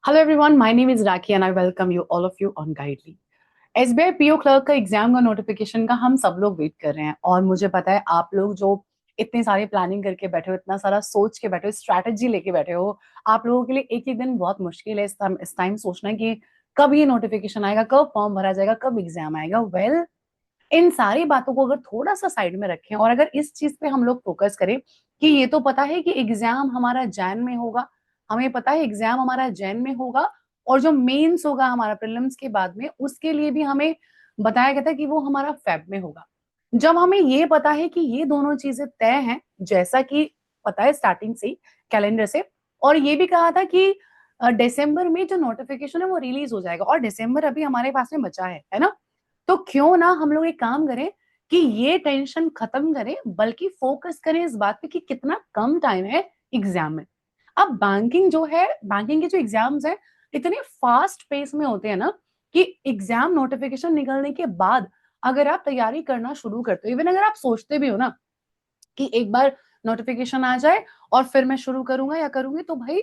Hello everyone, my name is Raki and I welcome you all of you on Guidely. SBI PO clerk का exam का notification का हम सब लोग wait कर रहे हैं और मुझे पता है आप लोग जो इतनी सारी प्लानिंग करके बैठे हो, इतना सारा सोच के बैठे हो, स्ट्रैटेजी लेके बैठे हो, आप लोगों के लिए एक एक दिन बहुत मुश्किल है इस टाइम सोचना कि कब ये नोटिफिकेशन आएगा, कब फॉर्म भरा जाएगा, कब एग्जाम आएगा। इन सारी बातों को अगर थोड़ा सा साइड में रखें और अगर इस चीज पे हम लोग फोकस करें कि ये तो पता है कि एग्जाम हमारा जैन में होगा, हमें पता है एग्जाम हमारा जैन में होगा और जो मेंस होगा हमारा प्रीलिम्स के बाद में उसके लिए भी हमें बताया गया था कि वो हमारा फेब में होगा। जब हमें ये पता है कि ये दोनों चीजें तय हैं, जैसा कि पता है स्टार्टिंग से ही कैलेंडर से, और ये भी कहा था कि दिसंबर में जो नोटिफिकेशन है वो रिलीज हो जाएगा और दिसंबर अभी हमारे पास में बचा है ना। तो क्यों ना हम लोग एक काम करें कि ये टेंशन खत्म करें, बल्कि फोकस करें इस बात पे कि कितना कम टाइम है एग्जाम में। अब बैंकिंग जो है, बैंकिंग के जो एग्जाम्स है इतने फास्ट पेस में होते हैं ना कि एग्जाम नोटिफिकेशन निकलने के बाद अगर आप तैयारी करना शुरू करते हो, इवन अगर आप सोचते भी हो ना कि एक बार नोटिफिकेशन आ जाए और फिर मैं शुरू करूंगा या करूंगी, तो भाई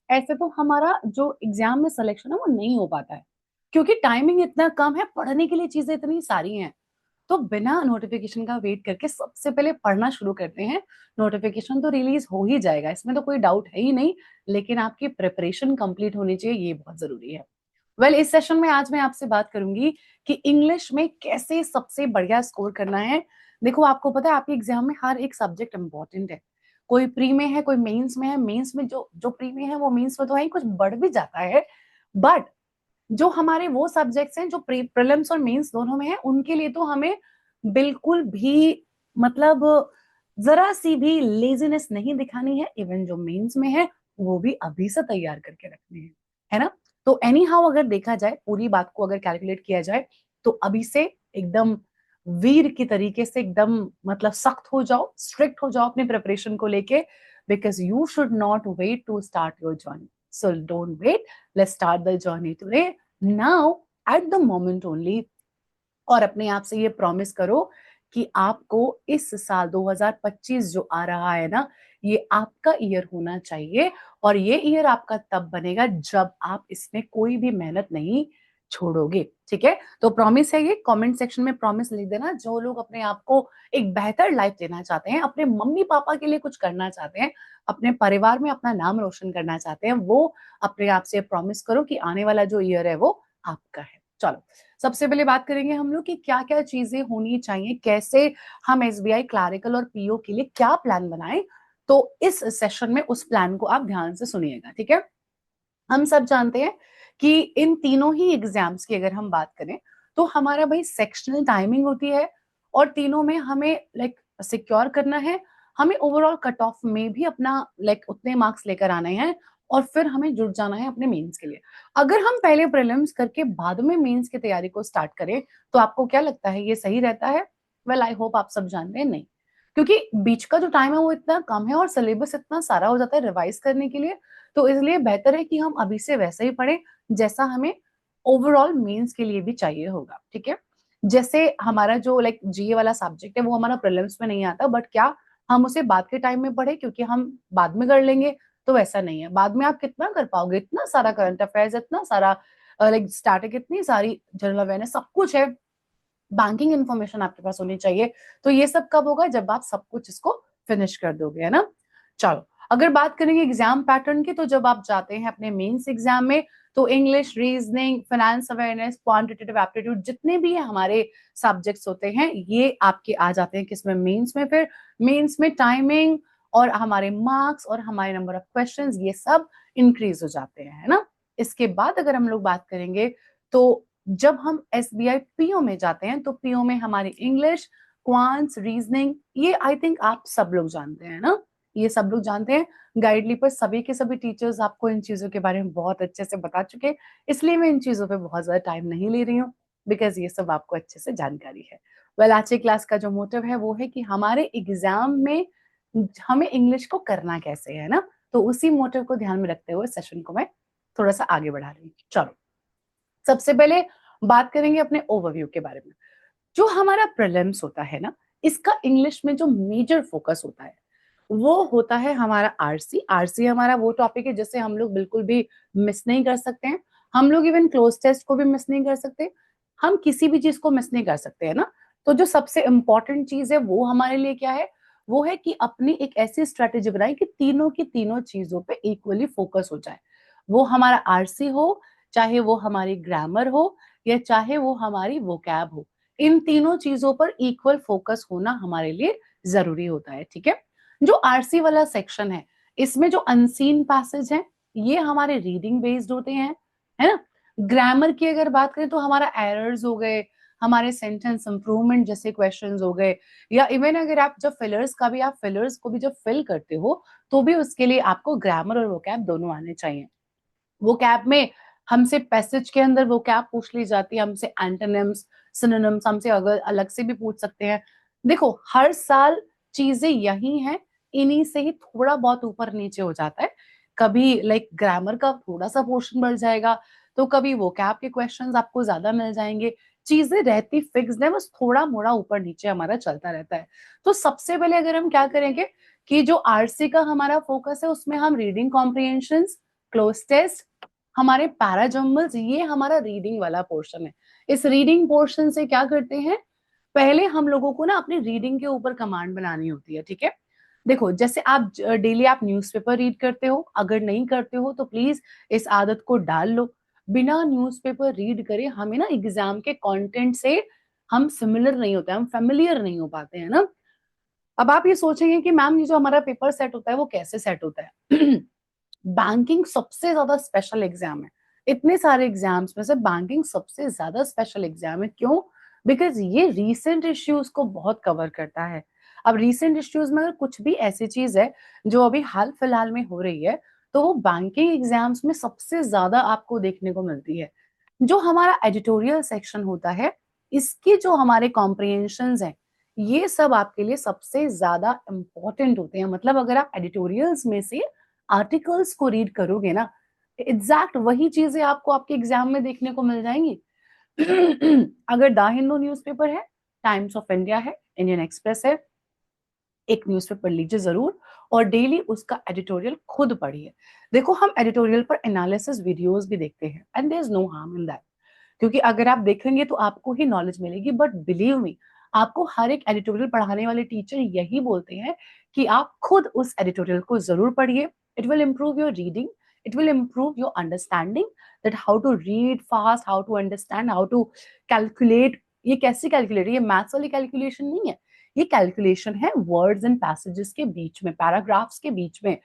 ऐसे तो हमारा जो एग्जाम में सिलेक्शन है वो नहीं हो पाता है, क्योंकि टाइमिंग इतना कम है, पढ़ने के लिए चीजें इतनी सारी हैं। तो बिना नोटिफिकेशन का वेट करके सबसे पहले पढ़ना शुरू करते हैं। नोटिफिकेशन तो रिलीज हो ही जाएगा, इसमें तो कोई डाउट है ही नहीं, लेकिन आपकी प्रिपरेशन कंप्लीट होनी चाहिए, ये बहुत जरूरी है। इस सेशन में आज मैं आपसे बात करूंगी कि इंग्लिश में कैसे सबसे बढ़िया स्कोर करना है। देखो, आपको पता है आपके एग्जाम में हर एक सब्जेक्ट इंपॉर्टेंट है। कोई प्री में है, कोई मेंस में है, मेंस में जो जो प्री में है वो मेंस में तो है, कुछ बढ़ भी जाता है। बट जो हमारे वो सब्जेक्ट्स हैं जो प्रीलिम्स और मेंस दोनों में है, उनके लिए तो हमें बिल्कुल भी मतलब जरा सी भी लेजीनेस नहीं दिखानी है। इवन जो मेंस में है वो भी अभी से तैयार करके रखने हैं, है ना। तो एनी हाउ अगर देखा जाए, पूरी बात को अगर कैलकुलेट किया जाए, तो अभी से एकदम वीर की तरीके से एकदम मतलब सख्त हो जाओ, स्ट्रिक्ट हो जाओ अपने प्रिपरेशन को लेके, because you should not wait to start your journey. So don't wait, let's start the journey today, now, at the moment only. और अपने आप से ये प्रॉमिस करो कि आपको इस साल 2025 जो आ रहा है ना, ये आपका ईयर होना चाहिए। और ये ईयर आपका तब बनेगा जब आप इसमें कोई भी मेहनत नहीं छोड़ोगे। ठीक है, तो प्रॉमिस है ये, कमेंट सेक्शन में प्रॉमिस लिख देना। जो लोग अपने आप को एक बेहतर लाइफ देना चाहते हैं, अपने मम्मी पापा के लिए कुछ करना चाहते हैं, अपने परिवार में अपना नाम रोशन करना चाहते हैं, वो अपने आप से प्रॉमिस करो कि आने वाला जो ईयर है वो आपका है। चलो, सबसे पहले बात करेंगे हम लोग कि क्या क्या चीजें होनी चाहिए, कैसे हम एसबीआई क्लैरिकल और पीओ के लिए क्या प्लान बनाएं। तो इस सेशन में उस प्लान को आप ध्यान से सुनिएगा, ठीक है। हम सब जानते हैं कि इन तीनों ही एग्जाम्स की अगर हम बात करें तो हमारा भाई सेक्शनल टाइमिंग होती है, और तीनों में हमें लाइक सिक्योर करना है, हमें ओवरऑल कट ऑफ में भी अपना लाइक उतने मार्क्स लेकर आने हैं, और फिर हमें जुट जाना है अपने मेंस के लिए। अगर हम पहले प्रीलिम्स करके बाद में मेंस की तैयारी को स्टार्ट करें, तो आपको क्या लगता है ये सही रहता है? आई होप आप सब जानते हैं नहीं, क्योंकि बीच का जो टाइम है वो इतना कम है और सिलेबस इतना सारा हो जाता है रिवाइज करने के लिए। तो इसलिए बेहतर है कि हम अभी से वैसे ही पढ़ें जैसा हमें ओवरऑल मेंस के लिए भी चाहिए होगा, ठीक है। जैसे हमारा जो लाइक जीए वाला सब्जेक्ट है वो हमारा प्रीलिम्स में नहीं आता, बट क्या हम उसे बाद के टाइम में पढ़े क्योंकि हम बाद में कर लेंगे? तो वैसा नहीं है, बाद में आप कितना कर पाओगे, इतना सारा करंट अफेयर्स, इतना सारा लाइक स्टैटिक, इतनी सारी जनरल अवेयरनेस, सब कुछ है, बैंकिंग इन्फॉर्मेशन आपके पास होनी चाहिए। तो ये सब कब होगा? जब आप सब कुछ इसको फिनिश कर दोगे, है ना। चलो, अगर बात करेंगे एग्जाम पैटर्न की, तो जब आप जाते हैं अपने मेंस एग्जाम में, तो English, reasoning, finance awareness, quantitative aptitude, जितने भी हमारे सब्जेक्ट्स होते हैं ये आपके आ जाते हैं किसमें? मेंस में। फिर मेंस में टाइमिंग और हमारे मार्क्स और हमारे नंबर ऑफ क्वेश्चंस ये सब इंक्रीज हो जाते हैं, है ना। इसके बाद अगर हम लोग बात करेंगे, तो जब हम एसबीआई पीओ में जाते हैं, तो पीओ में हमारी इंग्लिश, क्वांट्स, रीजनिंग, ये आई थिंक आप सब लोग जानते हैं ना, ये सब लोग जानते हैं। गाइडली पर सभी के सभी टीचर्स आपको इन चीजों के बारे में बहुत अच्छे से बता चुके हैं, इसलिए मैं इन चीजों पे बहुत ज्यादा टाइम नहीं ले रही हूँ, बिकॉज ये सब आपको अच्छे से जानकारी है। आज की क्लास का जो मोटिव है वो है कि हमारे एग्जाम में हमें इंग्लिश को करना कैसे है ना, तो उसी मोटिव को ध्यान में रखते हुए सेशन को मैं थोड़ा सा आगे बढ़ा रही हूँ। चलो, सबसे पहले बात करेंगे अपने ओवरव्यू के बारे में। जो हमारा प्रीलिम्स होता है ना, इसका इंग्लिश में जो मेजर फोकस होता है वो होता है हमारा आरसी। आरसी हमारा वो टॉपिक है जिसे हम लोग बिल्कुल भी मिस नहीं कर सकते हैं। हम लोग इवन क्लोज टेस्ट को भी मिस नहीं कर सकते, हम किसी भी चीज को मिस नहीं कर सकते है ना। तो जो सबसे इंपॉर्टेंट चीज है वो हमारे लिए क्या है, वो है कि अपनी एक ऐसी स्ट्रेटेजी बनाए कि तीनों की तीनों चीजों पे इक्वली फोकस हो जाए। वो हमारा आरसी हो, चाहे वो हमारी ग्रामर हो, या चाहे वो हमारी वोकैब हो, इन तीनों चीजों पर इक्वल फोकस होना हमारे लिए जरूरी होता है। ठीक है। जो आरसी वाला सेक्शन है, इसमें जो अनसीन पैसेज है ये हमारे रीडिंग बेस्ड होते हैं, है ना। ग्रामर की अगर बात करें तो हमारा एरर्स हो गए, हमारे सेंटेंस इंप्रूवमेंट जैसे क्वेश्चंस हो गए, या इवन अगर आप जब फिलर्स को भी जब फिल करते हो तो भी उसके लिए आपको ग्रामर और वोकैब दोनों आने चाहिए। वोकैब में हमसे पैसेज के अंदर वोकैब पूछ ली जाती है, हमसे एंटोनिम्स, सिनोनिम्स हमसे अगर अलग से भी पूछ सकते हैं। देखो हर साल चीजें यही हैं, इन्हीं से ही थोड़ा बहुत ऊपर नीचे हो जाता है। कभी लाइक ग्रामर का थोड़ा सा पोर्शन बढ़ जाएगा, तो कभी वोकैब के क्वेश्चंस आपको ज्यादा मिल जाएंगे। चीजें रहती फिक्स्ड है, बस थोड़ा मोड़ा ऊपर नीचे हमारा चलता रहता है। तो सबसे पहले अगर हम क्या करेंगे कि जो आरसी का हमारा फोकस है उसमें हम रीडिंग कॉम्प्रिहेंशन, क्लोज टेस्ट, हमारे पैराजम्बल्स, ये हमारा रीडिंग वाला पोर्शन है। इस रीडिंग पोर्शन से क्या करते हैं, पहले हम लोगों को ना अपनी रीडिंग के ऊपर कमांड बनानी होती है। ठीक है। देखो जैसे आप डेली आप न्यूज़पेपर रीड करते हो, अगर नहीं करते हो तो प्लीज इस आदत को डाल लो। बिना न्यूज़पेपर रीड करे हमें ना एग्जाम के कंटेंट से हम सिमिलर नहीं होते, हम फेमिलियर नहीं हो पाते हैं ना। अब आप ये सोचेंगे कि मैम ये जो हमारा पेपर सेट होता है वो कैसे सेट होता है। बैंकिंग सबसे ज्यादा स्पेशल एग्जाम है। इतने सारे एग्जाम्स में से बैंकिंग सबसे ज्यादा स्पेशल एग्जाम है। क्यों? बिकॉज ये रीसेंट इश्यूज को बहुत कवर करता है। अब रीसेंट इश्यूज में अगर कुछ भी ऐसी चीज है जो अभी हाल फिलहाल में हो रही है, तो वो बैंकिंग एग्जाम्स में सबसे ज्यादा आपको देखने को मिलती है। जो हमारा एडिटोरियल सेक्शन होता है, इसके जो हमारे कॉम्प्रिहेंशंस हैं, ये सब आपके लिए सबसे ज्यादा इंपॉर्टेंट होते हैं। मतलब अगर आप एडिटोरियल्स में से आर्टिकल्स को रीड करोगे ना, एग्जैक्ट वही चीजें आपको आपके एग्जाम में देखने को मिल जाएंगी। अगर द हिंदू न्यूज़पेपर है, टाइम्स ऑफ इंडिया है, इंडियन एक्सप्रेस है, एक न्यूज़पेपर लीजिए जरूर और डेली उसका एडिटोरियल खुद पढ़िए। देखो हम एडिटोरियल पर एनालिसिस वीडियोस भी देखते हैं and there is no harm in that, क्योंकि अगर आप देखेंगे तो आपको ही नॉलेज मिलेगी। बट बिलीव मी, आपको हर एक एडिटोरियल पढ़ाने वाले टीचर यही बोलते हैं कि आप खुद उस एडिटोरियल को जरूर पढ़िए। It will improve your reading, it will improve your understanding, that how to read fast, how to understand, how to calculate. ये कैसी कैलकुलेट, ये मैथ्स वाली कैलकुलेशन नहीं है, ये कैलकुलेशन है वर्ड्स एंड पैसेजेस के बीच में, पैराग्राफ्स के बीच में।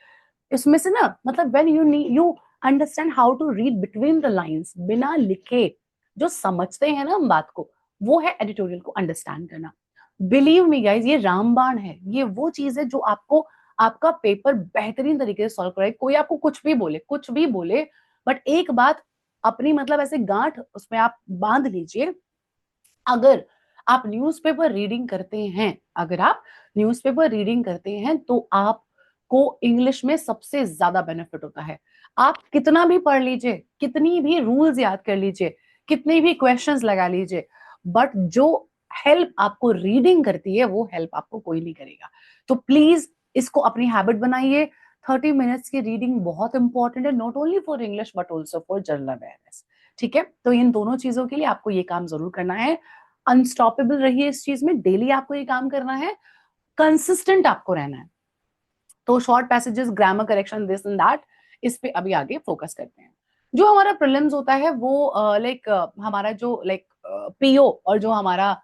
इसमें से ना मतलब when you understand how to read between the lines, बिना लिखे जो समझते हैं ना हम बात को, वो है एडिटोरियल को अंडरस्टैंड करना। बिलीव मी गाइस, ये रामबाण है, ये वो चीज है जो आपको आपका पेपर बेहतरीन तरीके से सॉल्व कराए। कोई आपको कुछ भी बोले, बट एक बात अपनी मतलब ऐसे गांठ उसमें आप बांध लीजिए, अगर आप न्यूज़पेपर रीडिंग करते हैं, अगर आप न्यूज़पेपर रीडिंग करते हैं तो आपको इंग्लिश में सबसे ज्यादा बेनिफिट होता है। आप कितना भी पढ़ लीजिए, कितनी भी रूल्स याद कर लीजिए, कितने भी क्वेश्चंस लगा लीजिए, बट जो हेल्प आपको रीडिंग करती है वो हेल्प आपको कोई नहीं करेगा। तो प्लीज इसको अपनी हैबिट बनाइए। 30 मिनट्स की रीडिंग बहुत इंपॉर्टेंट है, not only for English but also for general awareness. ठीक है, तो इन दोनों चीजों के लिए आपको ये काम जरूर करना है। अनस्टॉपेबल रहिए इस चीज में, डेली आपको ये काम करना है, कंसिस्टेंट आपको रहना है। तो short passages, grammar correction, this and that, इस पे अभी आगे फोकस करते हैं। जो हमारा प्रीलिम्स होता है वो लाइक हमारा जो लाइक पीओ और जो हमारा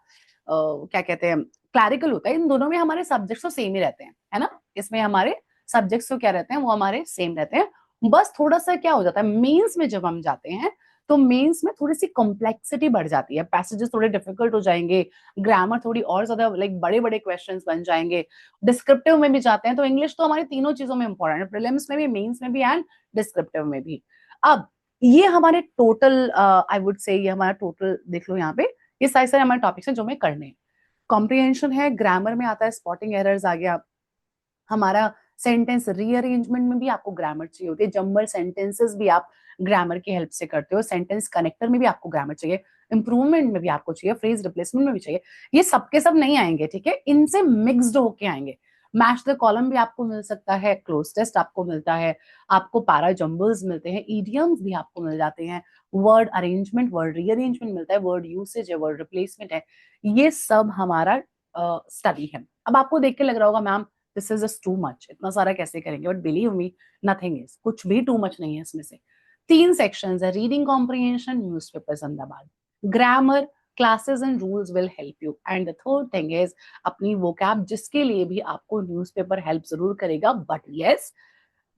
क्या कहते हैं क्लैरिकल होता है, इन दोनों में हमारे सब्जेक्ट्स तो सेम ही रहते हैं, है ना। इसमें हमारे सब्जेक्ट्स तो क्या रहते हैं, वो हमारे सेम रहते हैं। बस थोड़ा सा क्या हो जाता है, मेंस में जब हम जाते हैं तो मेंस में थोड़ी सी कॉम्प्लेक्सिटी बढ़ जाती है, पैसेजेस थोड़े डिफिकल्ट हो जाएंगे, ग्रामर थोड़ी और ज्यादा लाइक बड़े बड़े क्वेश्चंस बन जाएंगे, डिस्क्रिप्टिव में भी जाते हैं। तो इंग्लिश तो हमारी तीनों चीजों में इंपॉर्टेंट है, प्रीलिम्स में भी, मेंस में भी एंड डिस्क्रिप्टिव में भी। अब ये हमारे टोटल आई वुड से ये हमारा टोटल देख लो यहाँ पे, ये सारे सारे हमारे टॉपिक्स हैं जो हमें करने हैं। कॉम्प्रिहेंशन है, ग्रामर में आता है, स्पॉटिंग एरर्स आ गया, हमारा सेंटेंस रीअरेंजमेंट में भी आपको ग्रामर चाहिए होती है, जम्बल सेंटेंसेस भी आप ग्रामर की हेल्प से करते हो, सेंटेंस कनेक्टर में भी आपको ग्रामर चाहिए, इंप्रूवमेंट में भी आपको चाहिए, फ्रेज रिप्लेसमेंट में भी चाहिए। ये सबके सब नहीं आएंगे, ठीक है, इनसे मिक्स्ड होके आएंगे। मैच द कॉलम भी आपको मिल सकता है, क्लोज टेस्ट आपको मिलता है, आपको पैरा जंबल्स मिलते हैं, इडियम्स भी आपको मिल जाते हैं, वर्ड अरेंजमेंट, वर्ड रीअरेंजमेंट मिलता है, वर्ड यूसेज है, वर्ड रिप्लेसमेंट है। ये सब हमारा स्टडी है। अब आपको देख के लग रहा होगा ma'am this is just too much, इतना सारा कैसे करेंगे, but believe me nothing is, कुछ भी टू मच नहीं है इसमें से। 3 सेक्शंस है, रीडिंग कॉम्प्रिहेंशन, न्यूज़पेपर जिंदाबाद, grammar, classes and rules will help you, and the third thing is अपनी वोकैब, जिसके लिए भी आपको न्यूज़पेपर हेल्प जरूर करेगा, बट यस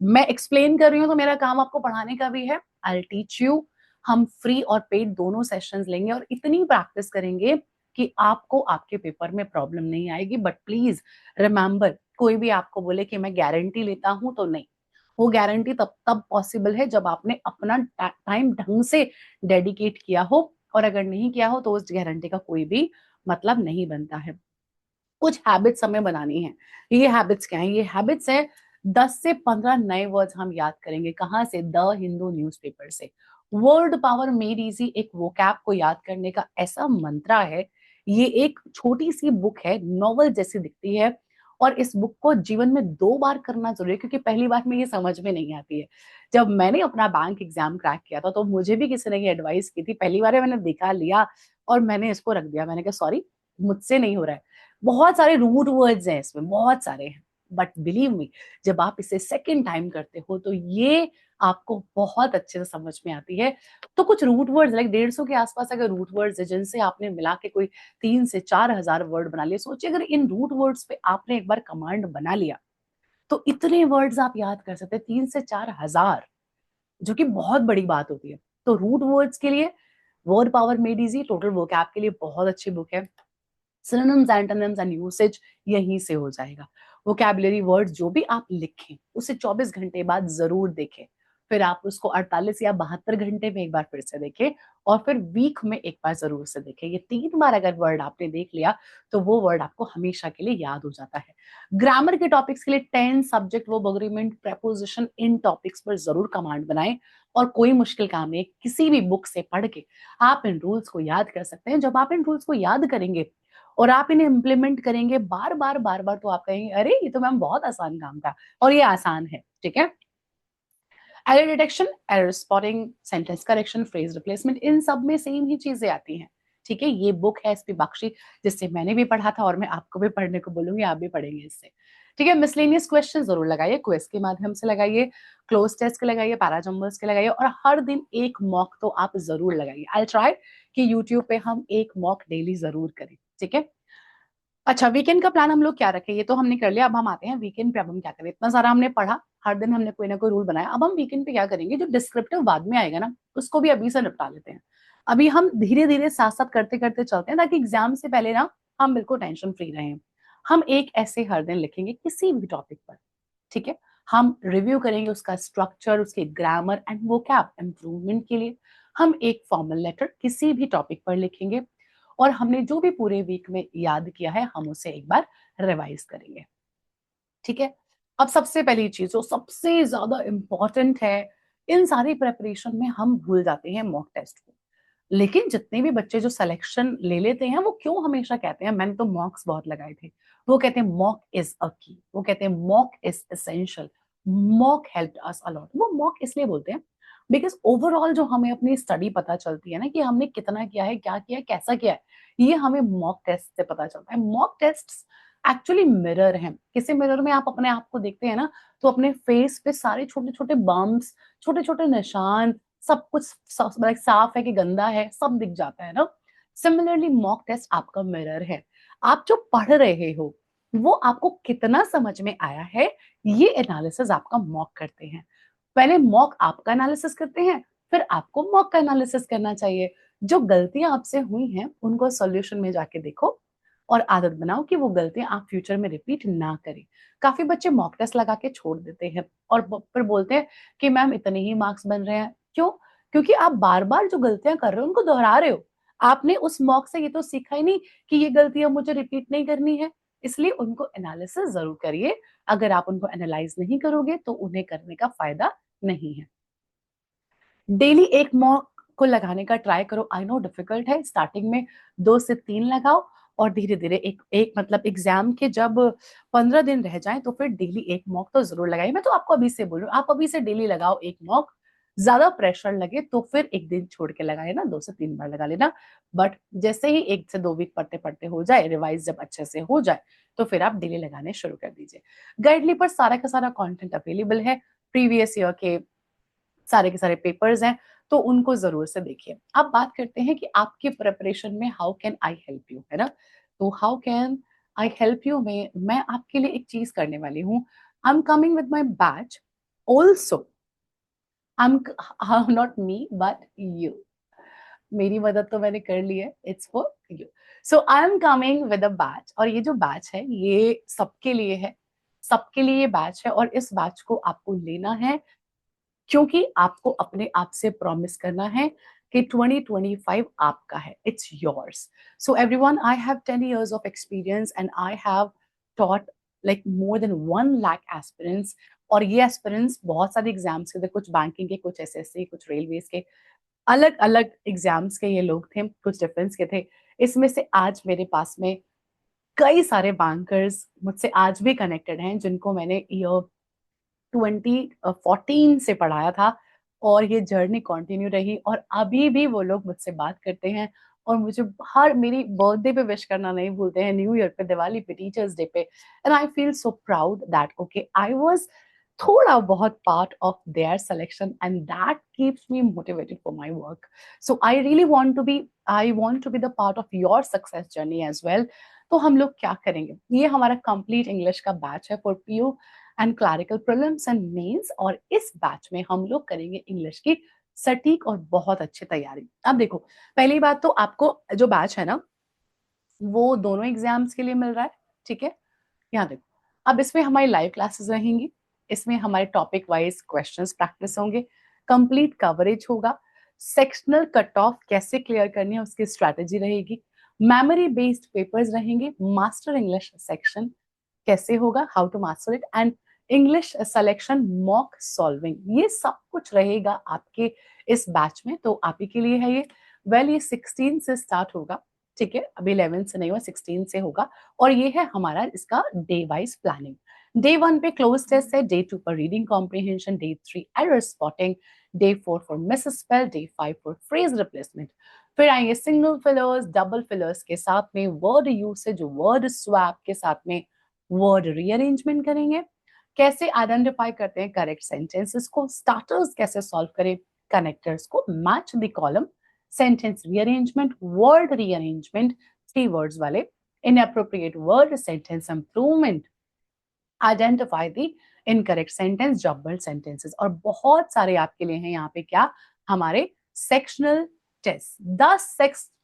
मैं एक्सप्लेन कर रही हूँ तो मेरा काम आपको पढ़ाने का भी है। I teach you. हम फ्री और पेड दोनों सेशंस लेंगे और इतनी प्रैक्टिस करेंगे कि आपको आपके पेपर में प्रॉब्लम नहीं आएगी। बट प्लीज रिमेंबर, कोई भी आपको बोले कि मैं गारंटी लेता हूं तो नहीं, वो गारंटी तब तब पॉसिबल है जब आपने अपना टाइम ढंग से डेडिकेट किया हो, और अगर नहीं किया हो तो उस गारंटी का कोई भी मतलब नहीं बनता है। कुछ हैबिट्स हमें बनानी है। ये हैबिट्स क्या है? ये हैबिट्स है 10 से 15 नए वर्ड्स हम याद करेंगे। कहाँ से? द हिंदू न्यूज़पेपर से। वर्ड पावर मेड इजी एक वोकैब को याद करने का ऐसा मंत्रा है। ये एक छोटी सी बुक है, नॉवल जैसी दिखती है, और इस बुक को जीवन में 2 बार करना जरूरी है, क्योंकि पहली बार में ये समझ में नहीं आती है। जब मैंने अपना बैंक एग्जाम क्रैक किया था तो मुझे भी किसी ने ये एडवाइस की थी। पहली बार में मैंने देखा, लिया और मैंने इसको रख दिया। मैंने कहा सॉरी, मुझसे नहीं हो रहा है। बहुत सारे रूट वर्ड्स हैं इसमें, बहुत सारे हैं, बट बिलीव मी जब आप इसे सेकंड टाइम करते हो तो ये आपको बहुत अच्छे से समझ में आती है। तो कुछ रूट वर्ड्स लाइक 150 के आसपास अगर रूट वर्ड्स है जिनसे आपने मिला के कोई 3 से 4 हजार वर्ड बना लिए, सोचिए अगर इन रूट वर्ड्स पे आपने एक बार कमांड बना लिया तो इतने वर्ड्स आप याद कर सकते हैं, 3 से 4 हजार, जो कि बहुत बड़ी बात होती है। तो रूट वर्ड्स के लिए word power made easy, total vocab के लिए बहुत अच्छी बुक है। सिनोनिम्स, एंटोनिम्स एंड यूसेज यहीं से हो जाएगा। वोकैबुलरी वर्ड जो भी आप लिखें उसे 24 घंटे बाद जरूर देखें, फिर आप उसको 48 या 72 घंटे में एक बार फिर से देखें, और फिर वीक में एक बार जरूर से देखें। ये 3 बार अगर वर्ड आपने देख लिया तो वो वर्ड आपको हमेशा के लिए याद हो जाता है। ग्रामर के टॉपिक्स के लिए tense, subject, verb, agreement, preposition, इन टॉपिक्स पर जरूर कमांड बनाएं, और कोई मुश्किल काम नहीं, किसी भी बुक से पढ़ के आप इन रूल्स को याद कर सकते हैं। जब आप इन रूल्स को याद करेंगे और आप इन्हें इम्प्लीमेंट करेंगे बार बार बार बार, तो आप कहेंगे अरे ये तो मैम बहुत आसान काम था, और ये आसान है। ठीक है। Error detection, error spotting, sentence correction, phrase replacement, इन सब में सेम ही चीजें आती हैं। ठीक है। ये बुक है एसपी बख्शी, जिससे मैंने भी पढ़ा था, और मैं आपको भी पढ़ने को बोलूंगी, आप भी पढ़ेंगे इससे। ठीक है। मिसलेनियस क्वेश्चन जरूर लगाइए, क्विज के माध्यम से लगाइए, क्लोज टेस्ट के लगाइए, पैराजम्बल्स के लगाइए, और हर दिन एक मॉक तो आप जरूर लगाइए। आई ट्राई कि यूट्यूब पे हम एक मॉक डेली जरूर करें। ठीक है। अच्छा, वीकेंड का प्लान हम लोग क्या रखें? ये तो हमने कर लिया। अब हम आते हैं वीकेंड पे। अब हम क्या करें? इतना सारा हमने पढ़ा, हर दिन हमने कोई ना कोई रूल बनाया। अब हम वीकेंड पे क्या करेंगे? जो डिस्क्रिप्टिव बाद में आएगा ना, उसको भी अभी से निपटा लेते हैं। अभी हम धीरे धीरे साथ साथ करते करते चलते हैं, ताकि एग्जाम से पहले ना हम बिल्कुल टेंशन फ्री रहें। हम एक ऐसे हर दिन लिखेंगे किसी भी टॉपिक पर। ठीक है। हम रिव्यू करेंगे उसका स्ट्रक्चर, उसके ग्रामर एंड वोकैब इंप्रूवमेंट के लिए। हम एक फॉर्मल लेटर किसी भी टॉपिक पर लिखेंगे, और हमने जो भी पूरे वीक में याद किया है हम उसे एक बार रिवाइज करेंगे। ठीक है। अब सबसे पहली चीज जो सबसे ज्यादा इंपॉर्टेंट है, इन सारी प्रेपरेशन में हम भूल जाते हैं मॉक टेस्ट को। लेकिन जितने भी बच्चे जो सिलेक्शन ले लेते हैं वो क्यों हमेशा कहते हैं, मैंने तो मॉक्स बहुत लगाए थे, वो कहते हैं मॉक इज अ की, वो कहते हैं mock is essential, mock helped us a lot. वो मॉक इसलिए बोलते हैं बिकॉज ओवरऑल जो हमें अपनी स्टडी पता चलती है ना, कि हमने कितना किया है, क्या किया है, कैसा किया है, ये हमें मॉक टेस्ट से पता चलता है। मॉक टेस्ट एक्चुअली मिरर हैं। किसी मिरर में आप अपने आप को देखते हैं ना, तो अपने फेस पे सारे छोटे छोटे बम्प्स, छोटे छोटे निशान, सब कुछ like साफ है कि गंदा है, सब दिख जाता है ना। सिमिलरली मॉक टेस्ट आपका मिरर है। आप जो पढ़ रहे हो वो आपको कितना समझ में आया है, ये एनालिसिस आपका मॉक करते हैं। पहले मॉक आपका एनालिसिस करते हैं, फिर आपको मॉक का एनालिसिस करना चाहिए। जो गलतियां आपसे हुई हैं उनको सॉल्यूशन में जाके देखो, और आदत बनाओ कि वो गलतियां आप फ्यूचर में रिपीट ना करें। काफी बच्चे मॉक टेस्ट लगा के छोड़ देते हैं, और फिर बोलते हैं कि मैम इतने ही मार्क्स बन रहे हैं। क्यों? क्योंकि आप बार बार जो गलतियां कर रहे हो उनको दोहरा रहे हो। आपने उस मॉक से ये तो सीखा ही नहीं कि ये गलतियां मुझे रिपीट नहीं करनी है। इसलिए उनको एनालिसिस जरूर करिए। अगर आप उनको एनालाइज नहीं करोगे तो उन्हें करने का फायदा नहीं है। डेली एक मॉक को लगाने का ट्राई करो। आई नो डिफिकल्ट है, स्टार्टिंग में 2 से 3 लगाओ, और धीरे धीरे एक एक मतलब एग्जाम के जब 15 दिन रह जाएं तो फिर डेली एक मॉक तो जरूर लगाइए। मैं तो आपको अभी से बोल रही हूँ, आप अभी से डेली लगाओ एक मॉक। ज्यादा प्रेशर लगे तो फिर एक दिन छोड़ के लगाए ना, 2 से 3 बार लगा लेना। बट जैसे ही 1 से 2 वीक पढ़ते पढ़ते हो जाए, रिवाइज जब अच्छे से हो जाए, तो फिर आप डेली लगाने शुरू कर दीजिए। गाइडली पर सारा का सारा कंटेंट अवेलेबल है, प्रीवियस ईयर के सारे के सारे पेपर्स हैं, तो उनको जरूर से देखिए। अब बात करते हैं कि आपके प्रिपरेशन में how can I help you, है ना। तो how can I help you में मैं आपके लिए एक चीज करने वाली हूँ। I am coming with my batch also. I am not me but you. मेरी मदद तो मैंने कर ली है, it's for you. So I am coming with a batch, और ये जो बैच है ये सबके लिए है। सबके लिए ये बैच है, और इस बैच को आपको लेना है क्योंकि आपको अपने आप से प्रॉमिस करना है कि 2025 आपका है, it's yours. So everyone, I have 10 years of experience and I have taught like more than 1 lakh aspirants। और ये एस्पिरेंट्स बहुत सारे एग्जाम्स के थे, कुछ बैंकिंग के, कुछ एसएससी, कुछ रेलवेज के, अलग अलग एग्जाम्स के ये लोग थे, कुछ डिफेंस के थे। इसमें से आज मेरे पास में कई सारे बैंकर्स मुझसे आज भी कनेक्टेड हैं जिनको मैंने ईयर 2014 से पढ़ाया था, और ये जर्नी कंटिन्यू रही, और अभी भी वो लोग मुझसे बात करते हैं, और मुझे हर मेरी बर्थडे पे विश करना नहीं भूलते हैं, न्यू ईयर पे, दिवाली पे, टीचर्स डे पे। And I feel so proud that okay I was थोड़ा बहुत part of their selection, and that keeps me motivated for my work. So I want to be the part of your success journey as well. तो हम लोग क्या करेंगे, ये हमारा complete English का बैच है for PO and clerical prelims and mains, और इस बैच में हम लोग करेंगे इंग्लिश की सटीक और बहुत अच्छी तैयारी। अब देखो, पहली बात तो आपको जो बैच है ना, वो दोनों एग्जाम्स के लिए मिल रहा है, ठीक है। यहाँ देखो, अब इसमें हमारी लाइव क्लासेस रहेंगी, इसमें हमारे टॉपिक वाइज क्वेश्चंस प्रैक्टिस होंगे, कंप्लीट कवरेज होगा, सेक्शनल कट ऑफ कैसे क्लियर करनी है उसकी स्ट्रैटेजी रहेगी, मेमोरी बेस्ड पेपर्स रहेंगे, मास्टर इंग्लिश सेक्शन कैसे होगा, how to master it, and English selection mock solving, ये सब कुछ रहेगा आपके इस बैच में। तो आप ही के लिए है ये। वेल, ये 16 से स्टार्ट होगा, ठीक है, अभी 11 से नहीं हुआ, 16 से होगा। और ये है हमारा इसका डे वाइज प्लानिंग। डे 1 पे क्लोज टेस्ट है, डे 2 पर reading comprehension, day 3 error spotting, day 4 for miss spell, day 5 for phrase replacement. फिर आएंगे सिंगल फिलर्स, डबल फिलर्स के साथ में, वर्ड यूसेज, वर्ड स्वैप के साथ में, वर्ड रीअरेंजमेंट करेंगे, कैसे आइडेंटिफाई करते हैं करेक्ट सेंटेंसेस को, स्टार्टर्स कैसे सॉल्व करें, कनेक्टर्स को, match the column, sentence rearrangement, word rearrangement, 3 words वाले, inappropriate word, sentence improvement, identify the incorrect sentence, jumbled sentences, और बहुत सारे आपके लिए हैं यहाँ पे क्या, हमारे सेक्शनल टेस्ट। 10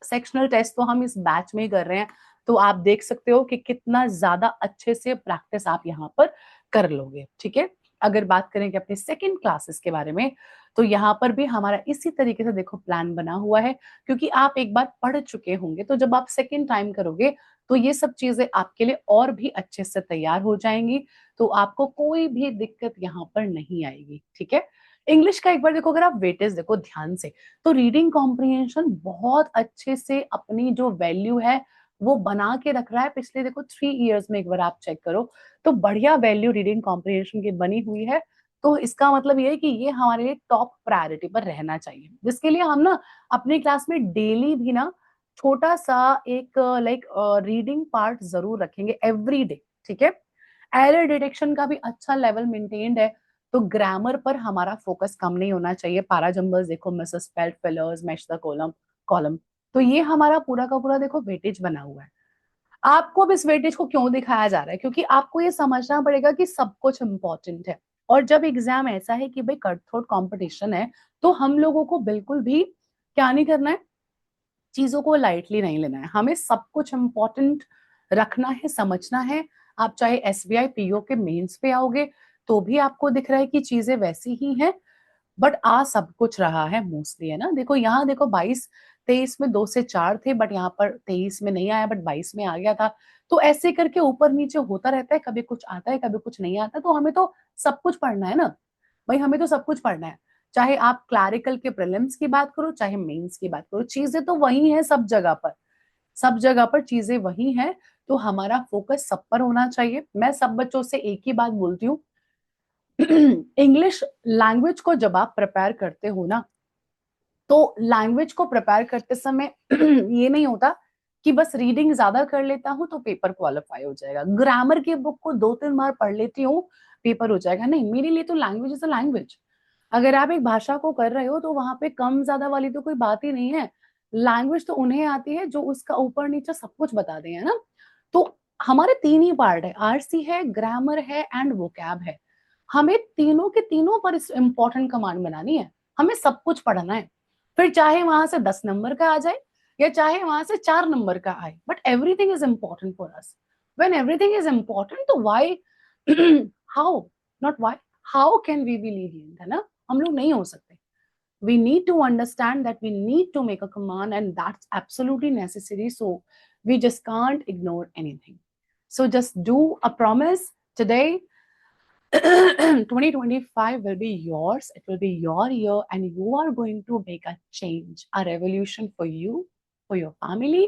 सेक्शनल टेस्ट तो हम इस बैच में ही कर रहे हैं। तो आप देख सकते हो कि कितना ज्यादा अच्छे से प्रैक्टिस आप यहाँ पर कर लोगे, ठीक है। अगर बात करें कि अपने सेकंड क्लासेस के बारे में, तो यहाँ पर भी हमारा इसी तरीके से देखो प्लान बना हुआ है, क्योंकि आप एक बार पढ़ चुके होंगे, तो जब आप सेकंड टाइम करोगे तो ये सब चीजें आपके लिए और भी अच्छे से तैयार हो जाएंगी, तो आपको कोई भी दिक्कत यहाँ पर नहीं आएगी, ठीक है। इंग्लिश का एक बार देखो, अगर आप वेटेज देखो ध्यान से, तो रीडिंग कॉम्प्रिहेंशन बहुत अच्छे से अपनी जो वैल्यू है वो बना के रख रहा है। पिछले देखो 3 इयर्स में एक बार आप चेक करो, तो बढ़िया वैल्यू रीडिंग कॉम्प्रिहेंशन की बनी हुई है। तो इसका मतलब ये है कि ये हमारे लिए टॉप प्रायोरिटी पर रहना चाहिए, जिसके लिए हम ना अपनी क्लास में डेली भी ना छोटा सा एक लाइक रीडिंग पार्ट जरूर रखेंगे एवरी डे, ठीक है। एरर डिटेक्शन का भी अच्छा लेवल मेंटेन्ड है, तो ग्रामर पर हमारा फोकस कम नहीं होना चाहिए। पारा जंबल्स देखो, Mrs spelled, fillers, match the column, column, तो ये हमारा पूरा का पूरा देखो वेटेज बना हुआ है। आपको अब इस वेटेज को क्यों दिखाया जा रहा है, क्योंकि आपको ये समझना पड़ेगा कि सब कुछ इंपॉर्टेंट है। और जब एग्जाम ऐसा है कि भाई कट थ्रोट कॉम्पिटिशन है, तो हम लोगों को बिल्कुल भी क्या नहीं करना है, चीजों को लाइटली नहीं लेना है, हमें सब कुछ इंपॉर्टेंट रखना है, समझना है। आप चाहे एसबीआई पीओ के मेंस पे आओगे तो भी आपको दिख रहा है कि चीजें वैसी ही हैं, बट आ सब कुछ रहा है मोस्टली, है ना। देखो यहाँ देखो, 22-23 में 2 से 4 थे, बट यहाँ पर 23 में नहीं आया, बट 22 में आ गया था। तो ऐसे करके ऊपर नीचे होता रहता है, कभी कुछ आता है, कभी कुछ नहीं आता, तो हमें तो सब कुछ पढ़ना है ना भाई, हमें तो सब कुछ पढ़ना है। चाहे आप क्लैरिकल के प्रीलिम्स की बात करो, चाहे मेंस की बात करो, चीजें तो वही है सब जगह पर। सब जगह पर चीजें वही हैं, तो हमारा फोकस सब पर होना चाहिए। मैं सब बच्चों से एक ही बात बोलती हूँ, इंग्लिश लैंग्वेज को जब आप प्रिपेयर करते हो ना, तो लैंग्वेज को प्रिपेयर करते समय ये नहीं होता कि बस रीडिंग ज्यादा कर लेता हूं तो पेपर क्वालिफाई हो जाएगा, ग्रामर की बुक को 2-3 बार पढ़ लेती हूँ पेपर हो जाएगा। नहीं, मेरे लिए तो लैंग्वेज इज अ लैंग्वेज। अगर आप एक भाषा को कर रहे हो तो वहां पे कम ज्यादा वाली तो कोई बात ही नहीं है। लैंग्वेज तो उन्हें आती है जो उसका ऊपर नीचे सब कुछ बता दें, है ना। तो हमारे 3 ही पार्ट है, आरसी है, ग्रामर है एंड वोकैब है। हमें तीनों के तीनों पर इंपॉर्टेंट कमांड बनानी है, हमें सब कुछ पढ़ना है। फिर चाहे वहां से 10 नंबर का आ जाए या चाहे वहां से 4 नंबर का आए, but everything is important for us. When everything is important तो why how not why how can we be lenient, है ना। हम लोग नहीं हो सकते। We need to understand that we need to make a command and that's absolutely necessary, so we just can't ignore anything. So just do a promise today. 2025 will be yours, it will be your year, and you are going to make a change, a revolution for you, for your family,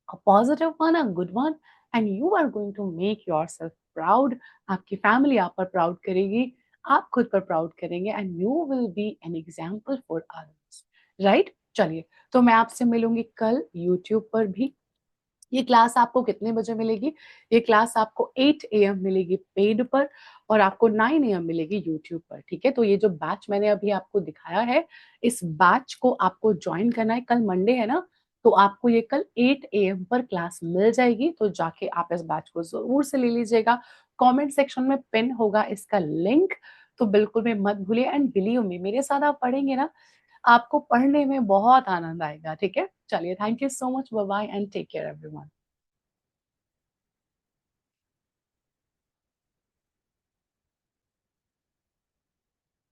a positive one, a good one, and you are going to make yourself proud. आपकी family आप पर proud करेगी, आप खुद पर proud करेंगे, and you will be an example for others, right. चलिए, तो मैं आपसे मिलूंगी कल यूट्यूब पर भी। ये क्लास आपको कितने बजे मिलेगी? ये क्लास आपको 8 AM मिलेगी पेड पर, और आपको 9 AM मिलेगी यूट्यूब पर, ठीक है। तो ये जो बैच मैंने अभी आपको दिखाया है, इस बैच को आपको ज्वाइन करना है। कल मंडे है ना, तो आपको ये कल 8 AM पर क्लास मिल जाएगी, तो जाके आप इस बैच को जरूर से ले लीजिएगा। कमेंट सेक्शन में पिन होगा इसका लिंक, तो बिल्कुल भी मत भूलिए। एंड बिलीव मी, मेरे साथ आप पढ़ेंगे ना, आपको पढ़ने में बहुत आनंद आएगा, ठीक है। चलिए, thank you so much, bye bye and take care everyone.